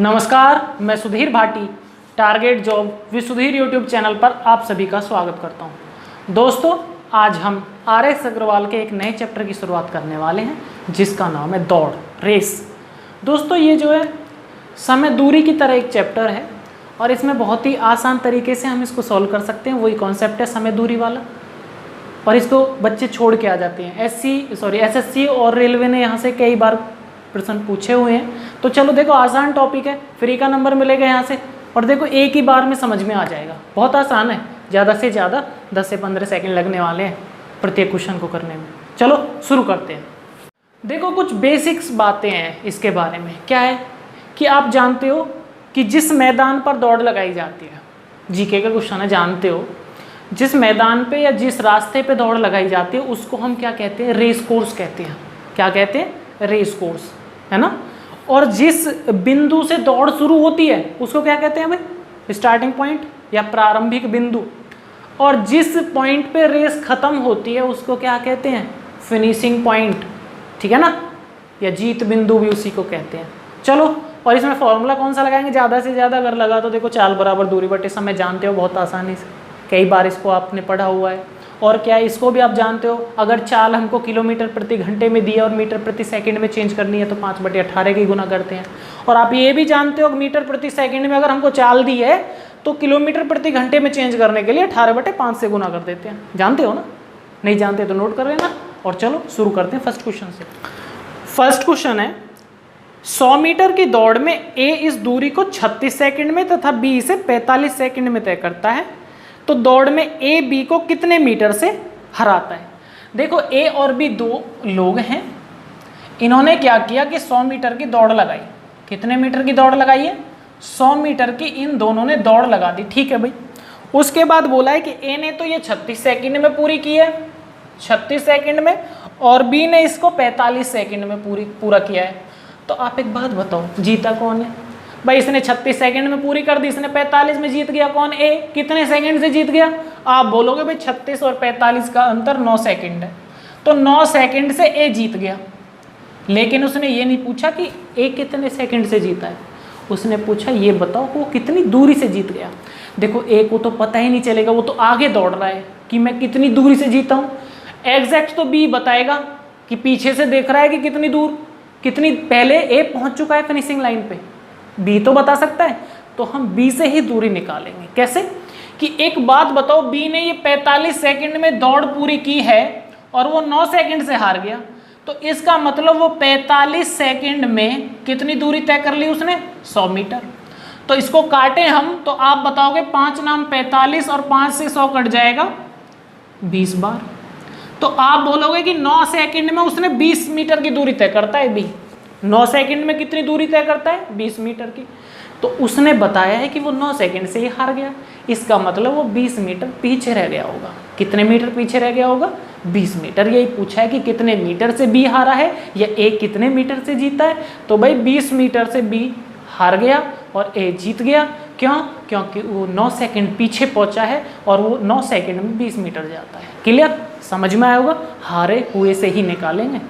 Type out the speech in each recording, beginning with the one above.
नमस्कार, मैं Sudhir Bhati target job with Sudhir YouTube channel पर आप सभी का स्वागत करता हूं। दोस्तों, आज हम RS अग्रवाल के एक नए चैप्टर की शुरुआत करने वाले हैं जिसका नाम है दौड़, रेस। दोस्तों, ये जो है समय दूरी की तरह एक चैप्टर है और इसमें बहुत ही आसान तरीके से हम इसको सॉल्व कर सकते हैं। वही कॉन्सेप्ट है समय दूरी वाला, और इसको बच्चे छोड़ के आ जाते हैं। SSC और रेलवे ने यहाँ से कई बार प्रश्न पूछे हुए हैं। तो चलो देखो, आसान टॉपिक है, फ्री का नंबर मिलेगा यहाँ से, और देखो एक ही बार में समझ में आ जाएगा। बहुत आसान है, ज़्यादा से ज़्यादा 10 से 15 सेकंड लगने वाले हैं प्रत्येक क्वेश्चन को करने में। चलो शुरू करते हैं। देखो, कुछ बेसिक्स बातें हैं इसके बारे में। क्या है कि आप जानते हो कि जिस मैदान पर दौड़ लगाई जाती है, जीके का क्वेश्चन है, जानते हो जिस मैदान पे या जिस रास्ते पे दौड़ लगाई जाती है उसको हम क्या कहते हैं? रेस कोर्स कहते हैं। क्या कहते हैं? रेस कोर्स, है ना। और जिस बिंदु से दौड़ शुरू होती है उसको क्या कहते हैं भाई? स्टार्टिंग पॉइंट या प्रारंभिक बिंदु। और जिस पॉइंट पे रेस खत्म होती है उसको क्या कहते हैं? फिनिशिंग पॉइंट, ठीक है ना, या जीत बिंदु भी उसी को कहते हैं। चलो, और इसमें फॉर्मूला कौन सा लगाएंगे? ज़्यादा से ज़्यादा अगर लगा तो देखो, चाल बराबर दूरी बटे समय, जानते हो बहुत आसानी से, कई बार इसको आपने पढ़ा हुआ है। और क्या है, इसको भी आप जानते हो, अगर चाल हमको किलोमीटर प्रति घंटे में दी है और मीटर प्रति सेकंड में चेंज करनी है तो 5/18 की गुना करते हैं। और आप ये भी जानते हो, मीटर प्रति सेकंड में अगर हमको चाल दी है तो किलोमीटर प्रति घंटे में चेंज करने के लिए 18/5 से गुना कर देते हैं। जानते हो ना? नहीं जानते तो नोट कर लेना। और चलो शुरू करते हैं फर्स्ट क्वेश्चन से। फर्स्ट क्वेश्चन है, 100 मीटर की दौड़ में A इस दूरी को 36 सेकंड में तथा B इसे 45 सेकंड में तय करता है, तो दौड़ में A B को कितने मीटर से हराता है? देखो, A और B दो लोग हैं। इन्होंने क्या किया कि 100 मीटर की दौड़ लगाई। कितने मीटर की दौड़ लगाई है? 100 मीटर की इन दोनों ने दौड़ लगा दी, ठीक है भाई। उसके बाद बोला है कि A ने तो ये 36 सेकंड में पूरी की है, 36 सेकंड में, और B ने इसको 45 सेकंड में पूरा किया है। तो आप एक बात बताओ, जीता कौन है भाई? इसने 36 सेकंड में पूरी कर दी, इसने 45 में जीत गया कौन? A। कितने सेकंड से जीत गया? आप बोलोगे भाई 36 और 45 का अंतर 9 सेकंड है, तो 9 सेकंड से A जीत गया। लेकिन उसने ये नहीं पूछा कि A कितने सेकंड से जीता है, उसने पूछा ये बताओ वो कितनी दूरी से जीत गया। देखो, A को तो पता ही नहीं चलेगा, वो तो आगे दौड़ रहा है कि मैं कितनी दूरी से जीता हूँ। एग्जैक्ट तो B बताएगा कि पीछे से देख रहा है कि कितनी दूर, कितनी पहले A पहुंच चुका है फिनिशिंग लाइन पे, B तो बता सकता है। तो हम B से ही दूरी निकालेंगे। कैसे? कि एक बात बताओ, B ने ये 45 सेकंड में दौड़ पूरी की है और वो 9 सेकंड से हार गया, तो इसका मतलब वो 45 सेकंड में कितनी दूरी तय कर ली उसने? 100 मीटर। तो इसको काटें हम, तो आप बताओगे 5 नाम 45 और 5 से 100 कट जाएगा 20 बार। तो आप बोलोगे कि 9 सेकंड में उसने 20 मीटर की दूरी तय करता है। B 9 सेकंड में कितनी दूरी तय करता है? 20 मीटर की। तो उसने बताया है कि वो 9 सेकंड से ही हार गया, इसका मतलब वो 20 मीटर पीछे रह गया होगा। कितने मीटर पीछे रह गया होगा? 20 मीटर। यही पूछा है कि कितने मीटर से B हारा है या A कितने मीटर से जीता है। तो भाई 20 मीटर से B हार गया और A जीत गया। क्यों? क्योंकि वो 9 सेकंड पीछे पहुंचा है और वो 9 सेकंड में 20 मीटर जाता है। क्लियर? समझ में आया होगा? हारे हुए से ही निकालेंगे।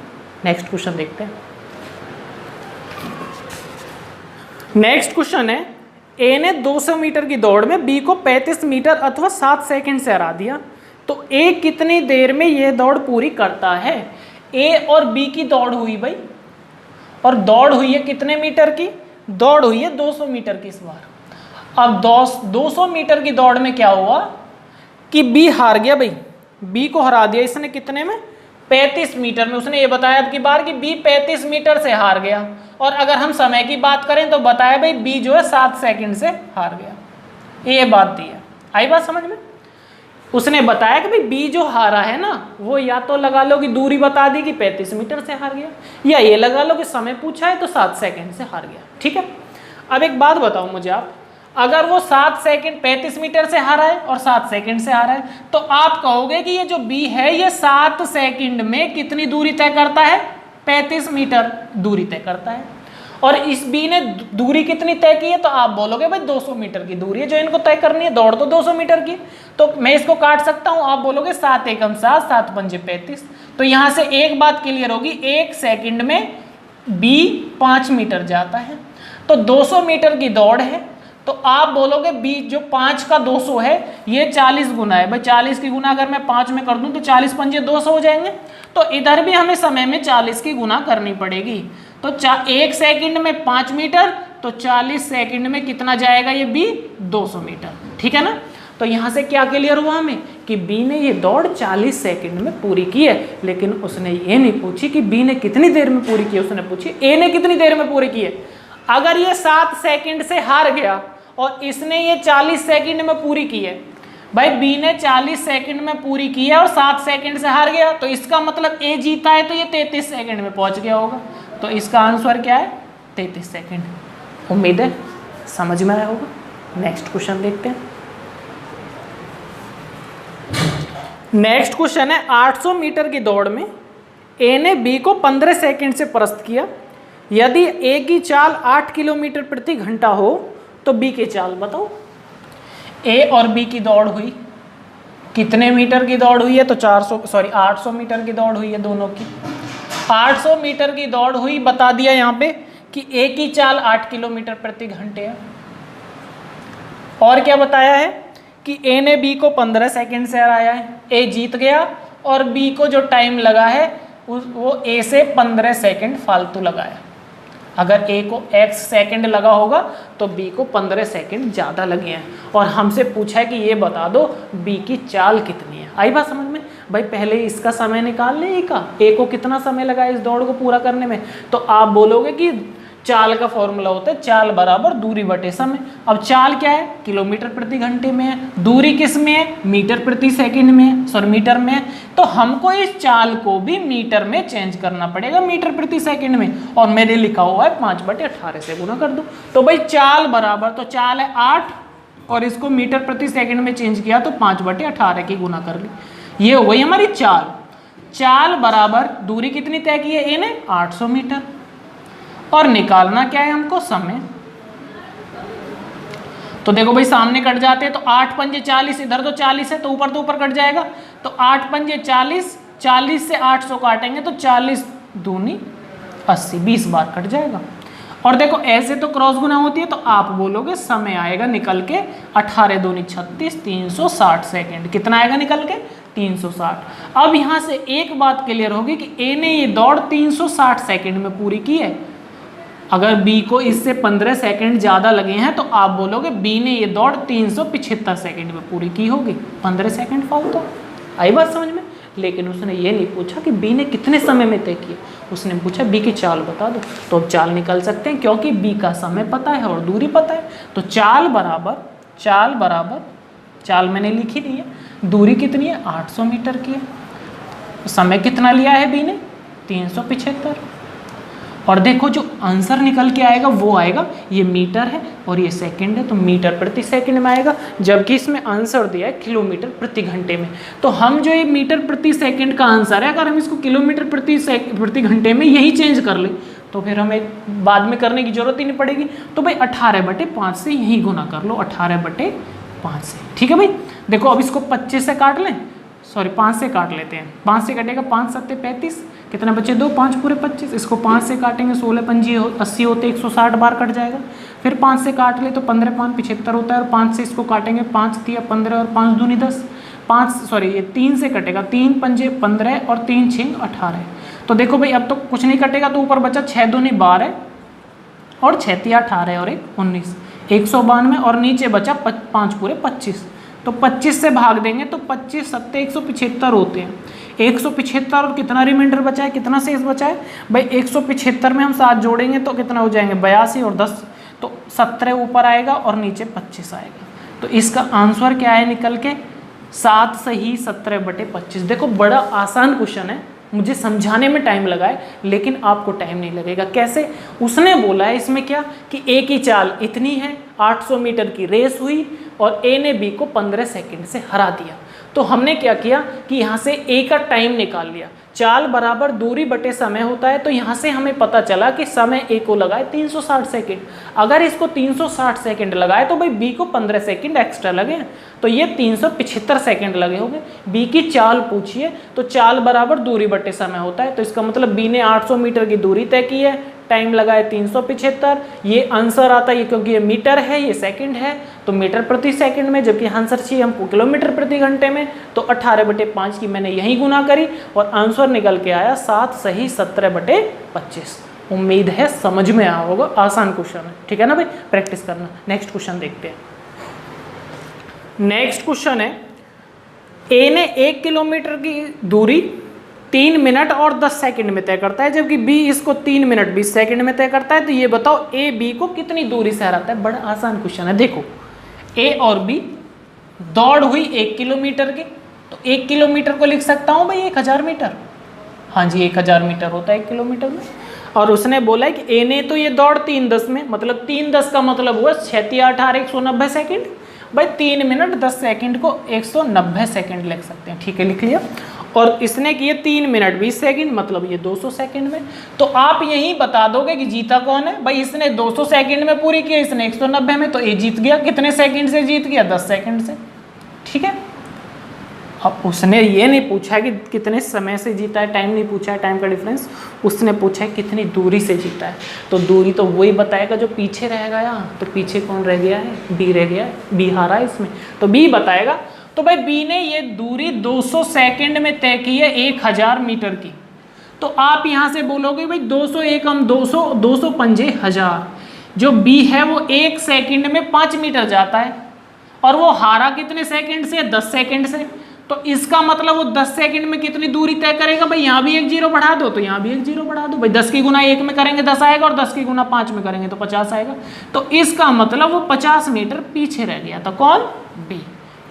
नेक्स्ट क्वेश्चन देखते हैं। नेक्स्ट क्वेश्चन है, A ने 200 मीटर की दौड़ में B को 35 मीटर अथवा 7 सेकंड से हरा दिया, तो A कितनी देर में यह दौड़ पूरी करता है? A और B की दौड़ हुई भाई, और दौड़ हुई है कितने मीटर की? दौड़ हुई है 200 मीटर की इस बार। अब 200 मीटर की दौड़ में क्या हुआ कि B हार गया भाई, B को हरा दिया इसने कितने में? 35 मीटर में। उसने ये बताया अब की बार कि B 35 मीटर से हार गया। और अगर हम समय की बात करें तो बताया भाई B जो है 7 सेकंड से हार गया। ये बात दी है, आई बात समझ में? उसने बताया कि भाई B जो हारा है ना, वो या तो लगा लो कि दूरी बता दी कि 35 मीटर से हार गया, या ये लगा लो कि समय पूछा है तो 7 सेकंड से हार गया। ठीक है? अब एक बात बताओ मुझे आप, अगर वो 7 सेकंड 35 मीटर से हारा है और 7 सेकंड से हारा है, तो आप कहोगे कि ये जो B है ये 7 सेकंड में कितनी दूरी तय करता है? 35 मीटर दूरी तय करता है। और इस B ने दूरी कितनी तय की है? तो आप बोलोगे भाई 200 मीटर की दूरी है जो इनको तय करनी है। दौड़ तो 200 मीटर की, तो मैं इसको काट सकता हूं। आप बोलोगे 7 एकम 7, 7 पंजे 35। तो यहां से एक बात क्लियर होगी, 1 सेकंड में B 5 मीटर जाता है। तो 200 मीटर की दौड़ है, तो आप बोलोगे बी जो 5 का 200 है ये 40 गुना है। भाई 40 की गुना अगर मैं 5 में कर दूं तो 40 पंजे 200 हो जाएंगे। तो इधर भी हमें समय में 40 की गुना करनी पड़ेगी। तो 1 सेकंड में 5 मीटर, तो 40 सेकंड में कितना जाएगा ये बी 200 मीटर, ठीक है ना। तो यहाँ से क्या क्लियर हुआ हमें कि बी ने ये दौड़ 40 सेकंड में पूरी की है। लेकिन उसने ये नहीं पूछी कि बी ने कितनी देर में पूरी की है, उसने पूछी ए ने कितनी देर में पूरी की है। अगर ये 7 सेकंड से हार गया और इसने ये 40 सेकंड में पूरी की है, भाई बी ने 40 सेकंड में पूरी की है और 7 सेकंड से हार गया, तो इसका मतलब ए जीता है, तो ये 33 सेकंड में पहुंच गया होगा। तो इसका आंसर क्या है 33 सेकंड। उम्मीद है समझ में आया होगा। नेक्स्ट क्वेश्चन देखते हैं। नेक्स्ट क्वेश्चन है 800 मीटर की दौड़ में ए ने बी को 15 सेकंड से परास्त किया। यदि ए की चाल 8 किलोमीटर प्रति घंटा हो तो बी की चाल बताओ। ए और बी की दौड़ हुई, कितने मीटर की दौड़ हुई है, तो 800 मीटर की दौड़ हुई है दोनों की। 800 मीटर की दौड़ हुई, बता दिया यहाँ पे कि ए की चाल 8 किलोमीटर प्रति घंटे है। और क्या बताया है कि ए ने बी को 15 सेकंड से हराया है, ए जीत गया, और बी को जो टाइम लगा है वो ए से 15 सेकंड फालतू लगाया। अगर ए को x सेकंड लगा होगा तो बी को 15 सेकंड ज़्यादा लगे हैं। और हमसे पूछा है कि ये बता दो बी की चाल कितनी है। आई बात समझ में। भाई पहले इसका समय निकाल ले, ए को कितना समय लगा इस दौड़ को पूरा करने में। तो आप बोलोगे कि चाल का फॉर्मूला होता है चाल बराबर दूरी बटे समय। अब चाल क्या है, किलोमीटर प्रति घंटे में है, दूरी किस में है, मीटर प्रति सेकंड में है, सॉरी मीटर में है। तो हमको इस चाल को भी मीटर में चेंज करना पड़ेगा, मीटर प्रति सेकंड में। और मेरे लिखा हुआ है 5/18 से गुना कर दो। तो भाई चाल बराबर, तो चाल है 8 और इसको मीटर प्रति सेकंड में चेंज किया तो 5/18 की गुना कर ली। ये हो गई हमारी चाल। चाल बराबर दूरी कितनी तय की है ए ने, 800 मीटर, और निकालना क्या है हमको, समय। तो देखो भाई सामने कट जाते हैं, तो 8 पंजे 40, इधर तो 40 है तो ऊपर कट जाएगा। तो 8 पंजे 40, 40 से 800 काटेंगे तो 40 दूनी 80, 20 बार कट जाएगा। और देखो ऐसे तो क्रॉस गुना होती है, तो आप बोलोगे समय आएगा निकल के 18 दूनी 36, 360 सेकेंड। कितना आएगा निकल के, 360। अब यहाँ से एक बात क्लियर होगी कि ए ने ये दौड़ 360 सेकेंड में पूरी की है। अगर बी को इससे 15 सेकंड ज़्यादा लगे हैं तो आप बोलोगे बी ने ये दौड़ 375 सेकंड में पूरी की होगी। 15 सेकंड फालतू। आई बात समझ में। लेकिन उसने ये नहीं पूछा कि बी ने कितने समय में तय किया, उसने पूछा बी की चाल बता दो। तो अब चाल निकल सकते हैं क्योंकि बी का समय पता है और दूरी पता है। तो चाल बराबर चाल मैंने लिखी दी है, दूरी कितनी है 800 मीटर की है, समय कितना लिया है बी ने 375। और देखो जो आंसर निकल के आएगा वो आएगा, ये मीटर है और ये सेकंड है, तो मीटर प्रति सेकंड में आएगा, जबकि इसमें आंसर दिया है किलोमीटर प्रति घंटे में। तो हम जो ये मीटर प्रति सेकंड का आंसर है, अगर हम इसको किलोमीटर प्रति घंटे में यही चेंज कर ले तो फिर हमें बाद में करने की जरूरत ही नहीं पड़ेगी। तो भाई 18/5 से यही गुना कर लो, 18/5 से। ठीक है भाई। देखो अब इसको 25 से काट लें, सॉरी 5 से काट लेते हैं। 5 से कटेगा 5 7 35, कितना बचे 2, 5 पूरे 25। इसको 5 से काटेंगे 16 पंजी 80 होते, 160 बार कट जाएगा। फिर 5 से काट ले तो 15 5 75 होता है, और 5 से इसको काटेंगे 5 3 15 और 5 दूनी 10। 3 से कटेगा, 3 पंजे 15 और 3 6 18। तो देखो भाई अब तो कुछ नहीं कटेगा, तो ऊपर बचा 6 दूनी 12 और 6 3 18 और 1 19, 192, और नीचे बचा 5 पूरे 25। तो 25 से भाग देंगे तो 25 7 175 होते हैं। 175 और कितना रिमाइंडर बचा है, कितना शेष बचा है भाई, 175 में हम 7 जोड़ेंगे तो कितना हो जाएंगे 82 और 10, तो 17 ऊपर आएगा और नीचे 25 आएगा। तो इसका आंसर क्या है निकल के 7 सही 17/25। देखो बड़ा आसान क्वेश्चन है, मुझे समझाने में टाइम लगा है लेकिन आपको टाइम नहीं लगेगा। कैसे, उसने बोला है इसमें क्या कि ए की चाल इतनी है, 800 मीटर की रेस हुई और ए ने बी को 15 सेकंड से हरा दिया। तो हमने क्या किया कि यहाँ से ए का टाइम निकाल लिया चाल बराबर दूरी बटे समय होता है, तो यहाँ से हमें पता चला कि समय ए को लगाए 360 सेकंड। अगर इसको 360 सेकंड लगाए तो भाई बी को 15 सेकंड एक्स्ट्रा लगे, तो ये 375 सेकंड लगे होंगे। बी की चाल पूछिए तो चाल बराबर दूरी बटे समय होता है, तो इसका मतलब बी ने 800 मीटर की दूरी तय की है, टाइम लगाए 375। ये आंसर आता है क्योंकि ये मीटर है, ये सेकंड है, तो मीटर प्रति सेकंड में, जबकि आंसर चाहिए हमको किलोमीटर प्रति घंटे में, तो 18/5 की मैंने यही गुना करी और आंसर निकल के आया 7 सही 17/25। उम्मीद है समझ में आया होगा, आसान क्वेश्चन है, ठीक है ना भाई, प्रैक्टिस करना। नेक्स्ट क्वेश्चन देखते हैं। नेक्स्ट क्वेश्चन है, ए ने 1 किलोमीटर की दूरी 3 मिनट और 10 सेकंड में तय करता है, जबकि बी इसको 3 मिनट 20 सेकंड में तय करता है, तो ये बताओ ए बी को कितनी दूरी से हराता है। बड़ा आसान क्वेश्चन है। देखो ए और बी दौड़ हुई 1 किलोमीटर की, तो 1 किलोमीटर को लिख सकता हूँ भाई 1000 मीटर। हाँ जी, 1000 मीटर होता है 1 किलोमीटर में। और उसने बोला है कि ए ने तो ये दौड़ 3:10 में, मतलब 3:10 का मतलब हुआ 6 × 8 = 190 सेकंड। भाई 3 मिनट 10 सेकंड को 190 सेकंड लिख सकते हैं, ठीक है, लिख लिया। और इसने किए 3 मिनट 20 सेकंड, मतलब ये 200 सेकंड में। तो आप यही बता दोगे कि जीता कौन है। भाई इसने 200 सेकंड में पूरी की, इसने 190 में, तो ए जीत गया। कितने सेकंड से जीत गया? 10 सेकंड से, ठीक है। अब उसने ये नहीं पूछा कि कितने समय से जीता है, टाइम नहीं पूछा है, टाइम का डिफरेंस, उसने पूछा है कितनी दूरी से जीता है। तो दूरी तो वही बताएगा जो पीछे रह गया। तो पीछे कौन रह गया है? बी रह गया है, बी हारा है इसमें, तो बी बताएगा। तो भाई बी ने ये दूरी 200 सेकंड में तय की है 1000 मीटर की। तो आप यहाँ से बोलोगे भाई 200 एकम 200, 200 पंजे 1000। जो बी है वो 1 सेकंड में 5 मीटर जाता है, और वो हारा कितने सेकंड से? 10 सेकंड से। तो इसका मतलब वो 10 सेकंड में कितनी दूरी तय करेगा? भाई यहाँ भी 1 0 बढ़ा दो, तो यहाँ भी 1 0 बढ़ा दो। भाई 10 की गुना 1 में करेंगे 10 आएगा, और 10 की गुना 5 में करेंगे तो 50 आएगा। तो इसका मतलब वो 50 मीटर पीछे रह गया था। कौन? बी।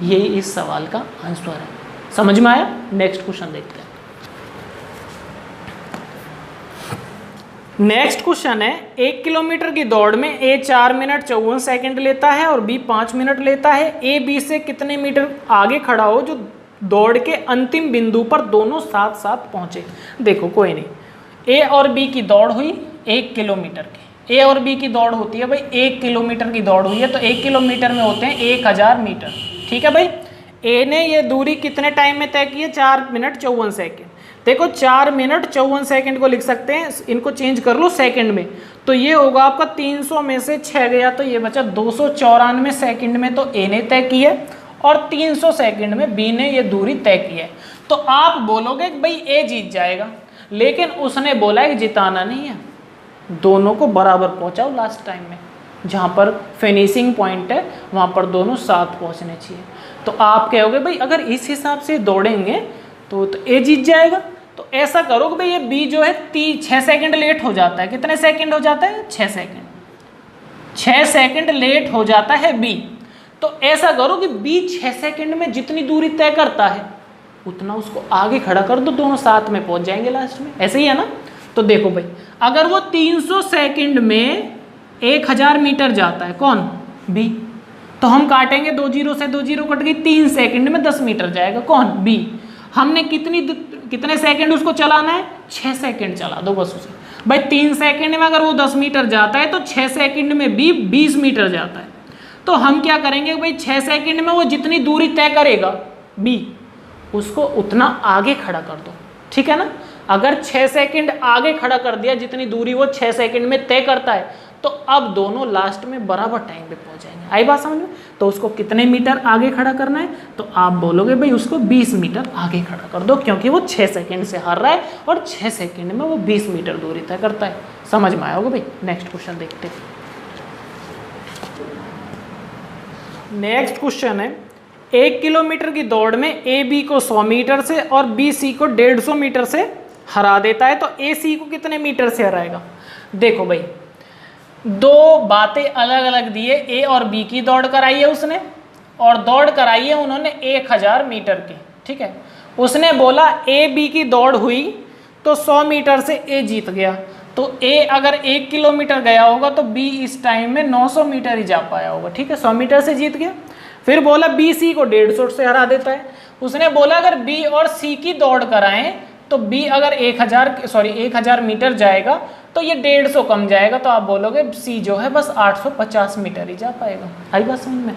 ये इस सवाल का आंसर है। समझ में आया? नेक्स्ट क्वेश्चन देखते हैं। नेक्स्ट क्वेश्चन है, 1 किलोमीटर की दौड़ में ए 4 मिनट 54 सेकंड लेता है और बी 5 मिनट लेता है। ए बी से कितने मीटर आगे खड़ा हो जो दौड़ के अंतिम बिंदु पर दोनों साथ साथ पहुंचे। देखो कोई नहीं, ए और बी की दौड़ हुई 1 किलोमीटर की। ए और बी की दौड़ होती है भाई 1 किलोमीटर की दौड़ हुई है, तो 1 किलोमीटर में होते हैं 1000 मीटर, ठीक है भाई। ए ने ये दूरी कितने टाइम में तय की है? 4 मिनट 54 सेकंड। देखो 4 मिनट 54 सेकंड को लिख सकते हैं, इनको चेंज कर लो सेकंड में, तो ये होगा आपका 300 में से 6 गया, तो ये बचा 294 सेकंड में तो ए ने तय की है, और 300 सेकंड में बी ने ये दूरी तय की है। तो आप बोलोगे कि भाई ए जीत जाएगा, लेकिन उसने बोला है कि जिताना नहीं है, दोनों को बराबर पहुंचाओ लास्ट टाइम में, जहाँ पर फिनिशिंग पॉइंट है वहाँ पर दोनों साथ पहुँचने चाहिए। तो आप कहोगे भाई अगर इस हिसाब से दौड़ेंगे तो ए जीत जाएगा। तो ऐसा करो कि भाई ये बी जो है 6 सेकंड लेट हो जाता है। कितने सेकंड हो जाता है? 6 सेकंड। 6 सेकंड लेट हो जाता है बी। तो ऐसा करो कि बी 6 सेकंड में जितनी दूरी तय करता है उतना उसको आगे खड़ा कर दो, दोनों साथ में पहुंच जाएंगे लास्ट में। ऐसे ही है ना? तो देखो भाई अगर वो 300 सेकंड में 1000 मीटर जाता है, कौन? बी, तो हम काटेंगे 2 0 से 2 0 कट गई, 3 सेकंड में 10 मीटर जाएगा, कौन? बी। हमने कितने सेकंड उसको चलाना है? 6 सेकंड चला दो बस उसे। भाई 3 सेकंड में अगर वो 10 मीटर जाता है तो 6 सेकंड में बी 20 मीटर जाता है। तो हम क्या करेंगे भाई 6 सेकंड में वो जितनी दूरी तय करेगा बी, उसको उतना आगे खड़ा कर दो, ठीक है ना? अगर 6 सेकंड आगे खड़ा कर दिया जितनी दूरी वो 6 सेकंड में तय करता है, तो अब दोनों लास्ट में बराबर टाइम पे पहुंच जाएंगे। आई बात समझ में? तो उसको कितने मीटर आगे खड़ा करना है? तो आप बोलोगे भाई उसको 20 मीटर आगे खड़ा कर दो, क्योंकि वो 6 सेकंड से हार रहा है और 6 सेकंड में वो 20 मीटर दूरी तय करता है। समझ में आया होगा भाई? नेक्स्ट क्वेश्चन देखते हैं। नेक्स्ट क्वेश्चन है, 1 किलोमीटर की दौड़ में ए बी को 100 मीटर से और बी सी को 150 मीटर से हरा देता है, तो ए सी को कितने मीटर से हराएगा? देखो भाई दो बातें अलग अलग दिए, ए और बी की दौड़ कराई है उसने, और दौड़ कराई है उन्होंने 1000 मीटर की, ठीक है। उसने बोला ए बी की दौड़ हुई तो 100 मीटर से ए जीत गया, तो ए अगर 1 किलोमीटर गया होगा तो बी इस टाइम में 900 मीटर ही जा पाया होगा, ठीक है, 100 मीटर से जीत गया। फिर बोला बी सी को 150 से हरा देता है। उसने बोला अगर बी और सी की दौड़ कराएं तो बी अगर 1000 मीटर जाएगा तो ये 150 कम जाएगा, तो आप बोलोगे सी जो है बस 850 मीटर ही जा पाएगा। आई बात समझ में।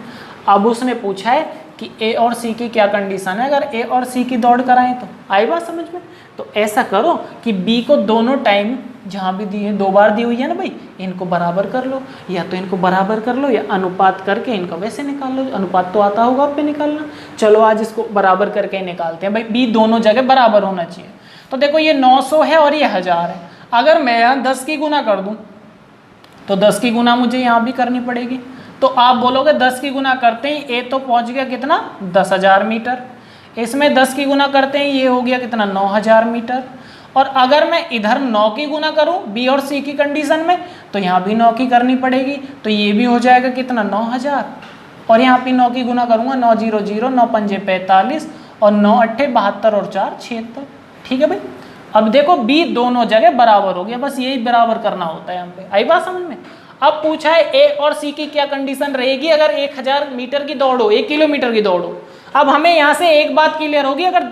अब उसने पूछा है कि ए और सी की क्या कंडीशन है, अगर ए और सी की दौड़ कराएं तो। आई बात समझ में। तो ऐसा करो कि बी को दोनों टाइम जहाँ भी दी है, 2 बार दी हुई है ना भाई, इनको बराबर कर लो, या तो इनको बराबर कर लो या अनुपात करके इनका वैसे निकाल लो। अनुपात तो आता होगा आप पे निकालना। चलो आज इसको बराबर करके निकालते हैं भाई। बी दोनों जगह बराबर होना चाहिए। तो देखो ये 900 है और ये 1000 है। अगर मैं यहाँ 10 की गुना कर दूँ तो 10 की गुना मुझे यहाँ भी करनी पड़ेगी। तो आप बोलोगे 10 की गुना करते ही ए तो पहुँच गया कितना, 10,000 मीटर। इसमें 10 की गुना करते ही ये हो गया कितना, 9,000 मीटर। और अगर मैं इधर 9 की गुना करूं बी और सी की कंडीशन में, तो यहाँ भी 9 की करनी पड़ेगी, तो ये भी हो जाएगा कितना, 9,000। और यहाँ पे 9 की गुना करूंगा, 9 0 0, 9 5 45 और 9 8 72 और 4 76। ठीक है भाई। अब देखो बी दोनों जगह बराबर हो गया, बस यही बराबर करना होता है यहाँ पे। आई बात समझ में। अब पूछा है ए और सी की क्या कंडीशन रहेगी अगर 1000 मीटर की दौड़ हो, 1 किलोमीटर की दौड़ हो। अब हमें यहाँ से एक बात क्लियर होगी, अगर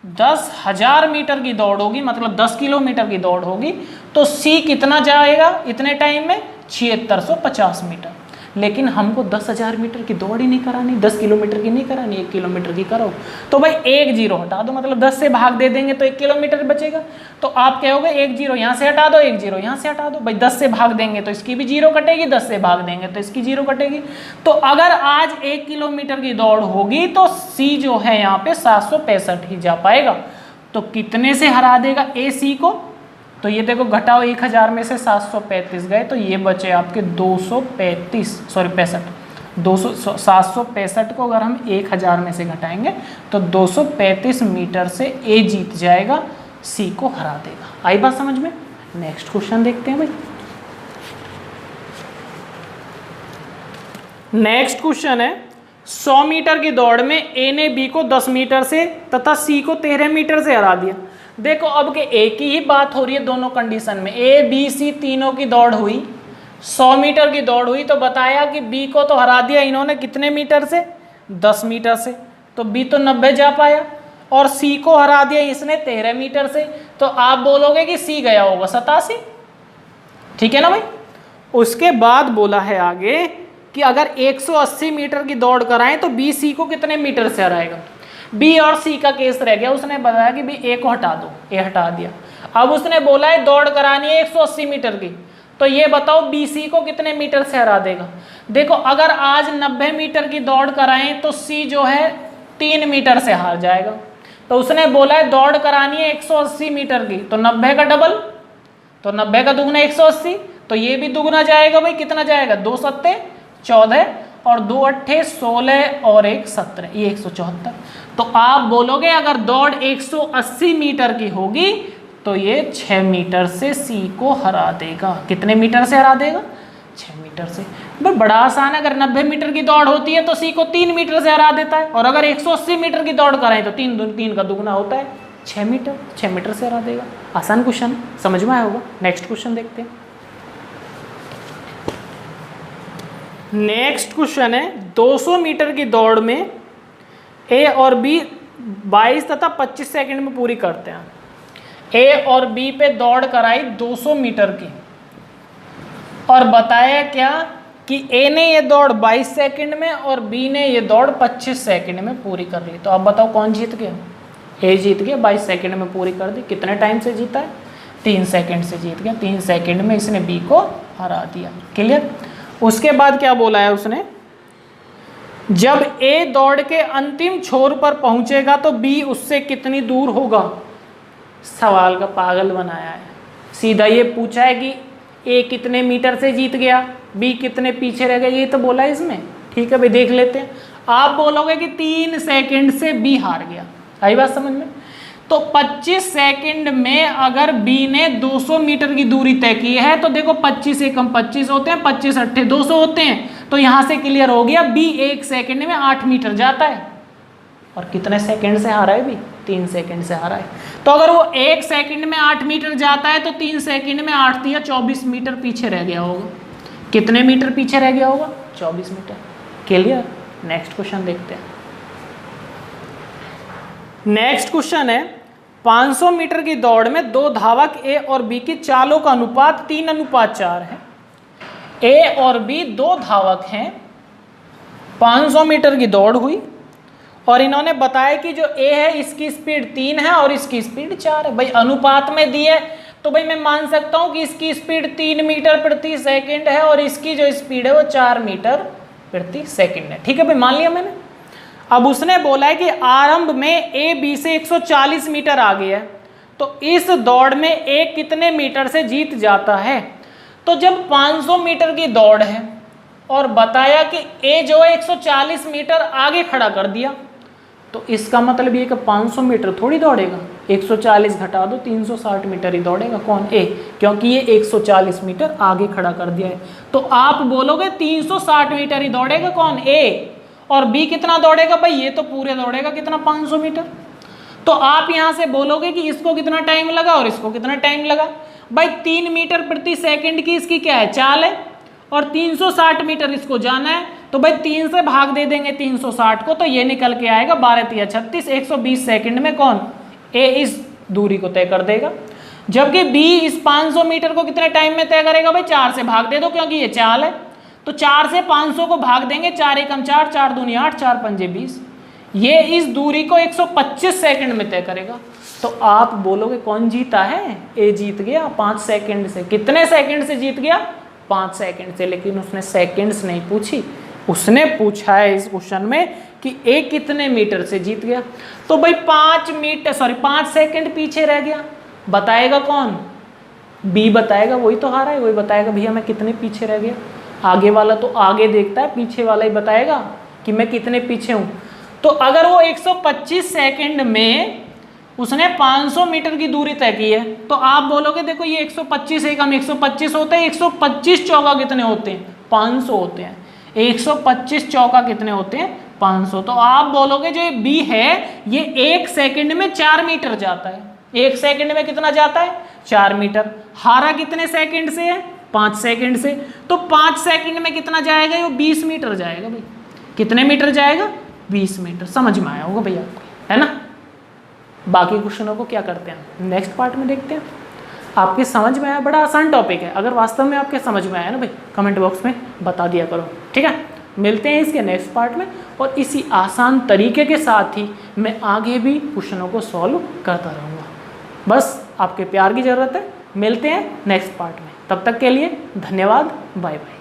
10,000 मीटर की दौड़ होगी, मतलब 10 किलोमीटर की दौड़ होगी, तो सी कितना जाएगा इतने टाइम में, 7650 मीटर। लेकिन हमको 10,000 मीटर की दौड़ ही नहीं करानी, 10 किलोमीटर की नहीं करानी, 1 किलोमीटर की करो। तो भाई 1 0 हटा दो, मतलब 10 से भाग दे देंगे तो 1 किलोमीटर बचेगा। तो आप कहोगे 1 0 यहाँ से हटा दो, 1 0 यहाँ से हटा ददो। भाई 10 से भाग देंगे तो इसकी भी 0 कटेगी, 10 से भाग देंगे तो इसकी 0 कटेगी। तो अगर आज 1 किलोमीटर की दौड़ होगी तो सी जो है यहाँ पे 765 ही जा पाएगा। तो कितने से हरा देगा ए सी को, तो ये देखो घटाओ 1000 में से 735 गए, तो ये बचे आपके 765 को अगर हम 1000 में से घटाएंगे तो 235 मीटर से ए जीत जाएगा, सी को हरा देगा। आई बात समझ में। नेक्स्ट क्वेश्चन देखते हैं भाई। नेक्स्ट क्वेश्चन है 100 मीटर की दौड़ में ए ने बी को 10 मीटर से तथा सी को 13 मीटर से हरा दिया। देखो अब के ए की ही बात हो रही है दोनों कंडीशन में। ए बी सी तीनों की दौड़ हुई, 100 मीटर की दौड़ हुई, तो बताया कि बी को तो हरा दिया इन्होंने कितने मीटर से, 10 मीटर से, तो बी तो 90 जा पाया। और सी को हरा दिया इसने 13 मीटर से, तो आप बोलोगे कि सी गया होगा 87। ठीक है ना भाई। उसके बाद बोला है आगे कि अगर 180 मीटर की दौड़ कराएं तो बी सी को कितने मीटर से हराएगा। बी और सी का केस रह गया, उसने बताया कि बी ए को हटा दो, ए हटा दिया। अब उसने बोला है दौड़ करानी है 180 मीटर की, तो ये बताओ बी सी को कितने मीटर से हरा देगा। देखो अगर आज 90 मीटर की दौड़ कराएं तो सी जो है 3 मीटर से हार जाएगा। तो उसने बोला है दौड़ करानी है 180 मीटर की, तो 90 का डबल, तो 90 का दुगना 180, तो ये भी दुगना जाएगा भाई, कितना जाएगा, 2 7 14 और 2 8 16 और 1 17, ये 174। तो आप बोलोगे अगर दौड़ 180 मीटर की होगी तो ये 6 मीटर से सी को हरा देगा। कितने मीटर से हरा देगा, 6 मीटर से। बड़ा आसान है। अगर 90 मीटर की दौड़ होती है तो सी को 3 मीटर से हरा देता है, और अगर 180 मीटर की दौड़ कराएं तो 3 का दुगना होता है 6 मीटर, 6 मीटर से हरा देगा। आसान क्वेश्चन, समझ में आया होगा। नेक्स्ट क्वेश्चन देखते हैं। नेक्स्ट क्वेश्चन है 200 मीटर की दौड़ में ए और बी 22 तथा 25 सेकंड में पूरी करते हैं। ए और बी पे दौड़ कराई 200 मीटर की, और बताया क्या कि ए ने ये दौड़ 22 सेकंड में और बी ने ये दौड़ 25 सेकंड में पूरी कर ली। तो अब बताओ कौन जीत गया। ए जीत गया, 22 सेकंड में पूरी कर दी। कितने टाइम से जीता है, 3 सेकंड से जीत गया। 3 सेकंड में इसने बी को हरा दिया। क्लियर। उसके बाद क्या बोला है उसने, जब ए दौड़ के अंतिम छोर पर पहुंचेगा तो बी उससे कितनी दूर होगा। सवाल का पागल बनाया है। सीधा ये पूछा है कि ए कितने मीटर से जीत गया, बी कितने पीछे रह गया, ये तो बोला है इसमें। ठीक है भाई, देख लेते हैं। आप बोलोगे कि 3 सेकंड से बी हार गया। आई बात समझ में। तो 25 सेकंड में अगर बी ने 200 मीटर की दूरी तय की है, तो देखो 25 एकम 25 होते हैं, 25 अट्ठे 200 होते हैं। तो यहाँ से क्लियर हो गया बी 1 सेकंड में 8 मीटर जाता है। और कितने सेकंड से हारा है बी, 3 सेकंड से हारा है। तो अगर वो 1 सेकंड में 8 मीटर जाता है तो 3 सेकंड में 8 या 24 मीटर पीछे रह गया होगा। कितने मीटर पीछे रह गया होगा, 24 मीटर। क्लियर। नेक्स्ट क्वेश्चन देखते हैं। नेक्स्ट क्वेश्चन है 500 मीटर की दौड़ में दो धावक ए और बी की चालों का अनुपात 3:4 है। ए और बी दो धावक हैं, 500 मीटर की दौड़ हुई और इन्होंने बताया कि जो ए है इसकी स्पीड 3 है और इसकी स्पीड 4 है। भाई अनुपात में दी है तो भाई मैं मान सकता हूं कि इसकी स्पीड 3 मीटर प्रति सेकंड है और इसकी जो स्पीड है वो 4 मीटर प्रति सेकंड है। ठीक है भाई, मान लिया मैंने। अब उसने बोला है कि आरंभ में ए बी से 140 मीटर आगे है, तो इस दौड़ में ए कितने मीटर से जीत जाता है। तो जब 500 मीटर की दौड़ है और बताया कि ए जो है 140 मीटर आगे खड़ा कर दिया, तो इसका मतलब ये कि 500 मीटर थोड़ी दौड़ेगा, 140 घटा दो 360 मीटर ही दौड़ेगा। कौन? ए, क्योंकि ये 140 मीटर आगे खड़ा कर दिया है। तो आप बोलोगे 360 मीटर ही दौड़ेगा कौन? ए। और बी कितना दौड़ेगा? भाई ये तो पूरे दौड़ेगा कितना? 500 मीटर। तो आप यहां से बोलोगे कि इसको कितना टाइम लगा और इसको कितना टाइम लगा। भाई 3 मीटर प्रति सेकंड की इसकी क्या है? चाल है और 360 मीटर इसको जाना है, तो भाई 3 से भाग दे देंगे 360 को, तो ये निकल के आएगा 12×3=36, 120 सेकंड में कौन? ए इस दूरी को तय कर देगा। जबकि बी इस 500 मीटर को कितने टाइम में तय करेगा? भाई 4 से भाग दे दो क्योंकि ये चाल है, तो 4 से 500 को भाग देंगे, 4 एकम 4, 4 दूनी 8, 4 पंजे 20। ये इस दूरी को 125 सेकंड में तय करेगा। तो आप बोलोगे कौन जीता है? ए जीत गया 5 सेकंड से। कितने सेकंड से जीत गया? 5 सेकंड से। लेकिन उसने सेकंड्स नहीं पूछी, उसने पूछा है इस क्वेश्चन में कि ए कितने मीटर से जीत गया। तो भाई 5 सेकंड पीछे रह गया। बताएगा कौन? बी बताएगा, वही तो हारा है, वही बताएगा भैया मैं कितने पीछे रह गया। आगे वाला तो आगे देखता है, पीछे वाला ही बताएगा कि मैं कितने पीछे हूं। तो अगर वो 125 सेकंड में उसने 500 मीटर की दूरी तय की है, तो आप बोलोगे देखो ये 125 एकम 125 होते हैं, 125 चौका कितने होते हैं? 500 होते हैं। 125 चौका कितने होते हैं? 500। तो आप बोलोगे जो ये बी है ये 1 सेकंड में 4 मीटर जाता है। 1 सेकंड में कितना जाता है? 4 मीटर। हारा कितने सेकंड से है? 5 सेकंड से। तो 5 सेकंड में कितना जाएगा? ये 20 मीटर जाएगा। भाई कितने मीटर जाएगा? 20 मीटर। समझ में आया होगा भैया आपको, है ना। बाकी क्वेश्चनों को क्या करते हैं नेक्स्ट पार्ट में देखते हैं। आपके समझ में आया? बड़ा आसान टॉपिक है। अगर वास्तव में आपके समझ में आया ना भाई, कमेंट बॉक्स में बता दिया करो, ठीक है। मिलते हैं इसके नेक्स्ट पार्ट में, और इसी आसान तरीके के साथ ही मैं आगे भी क्वेश्चनों को सॉल्व करता रहूँगा। बस आपके प्यार की ज़रूरत है। मिलते हैं नेक्स्ट पार्ट में, तब तक के लिए धन्यवाद, बाय बाय।